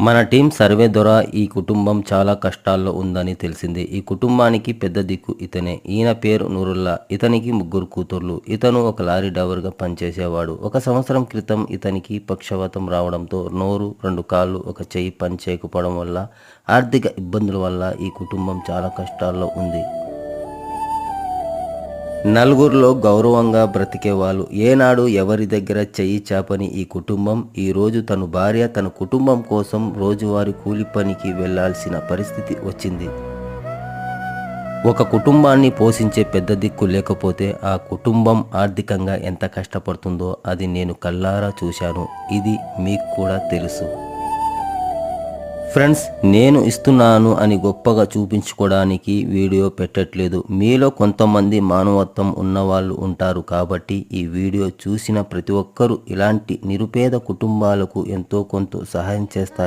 మన team survey ద్వారా ఈ కుటుంబం చాలా కష్టాల్లో ఉందని తెలిసింది. ఈ కుటుంబానికి పెద్ద దిక్కు ఇతనే. ఈయన పేరు నూరుల్లా. ఇతనికి ముగ్గురు కూతుర్లు. ఇతను ఒక లారీ డ్రైవర్గా పనిచేసేవాడు. 1 సంవత్సరం క్రితం ఇతనికి పక్షవాతం రావడంతో నోరు, 2 కాళ్ళు, ఒక చెయ్యి పని చేయకపోవడం వల్ల ఆర్థిక ఇబ్బందుల వల్ల ఈ కుటుంబం చాలా కష్టాల్లో ఉంది. నలుగురిలో గౌరవంగా బ్రతికేవాళ్ళు. ఏనాడు ఎవరి దగ్గర చెయ్యి చాపని ఈ కుటుంబం ఈరోజు తన భార్య, తన కుటుంబం కోసం రోజువారీ కూలి పనికి వెళ్లాల్సిన పరిస్థితి వచ్చింది. ఒక కుటుంబాన్ని పోషించే పెద్ద దిక్కు లేకపోతే ఆ కుటుంబం ఆర్థికంగా ఎంత కష్టపడుతుందో అది నేను కళ్ళారా చూశాను. ఇది మీకు కూడా తెలుసు. ఫ్రెండ్స్, నేను ఇస్తున్నాను అని గొప్పగా చూపించుకోవడానికి వీడియో పెట్టట్లేదు. మీలో కొంతమంది మానవత్వం ఉన్నవాళ్ళు ఉంటారు కాబట్టి ఈ వీడియో చూసిన ప్రతి ఒక్కరూ ఇలాంటి నిరుపేద కుటుంబాలకు ఎంతో కొంత సహాయం చేస్తారని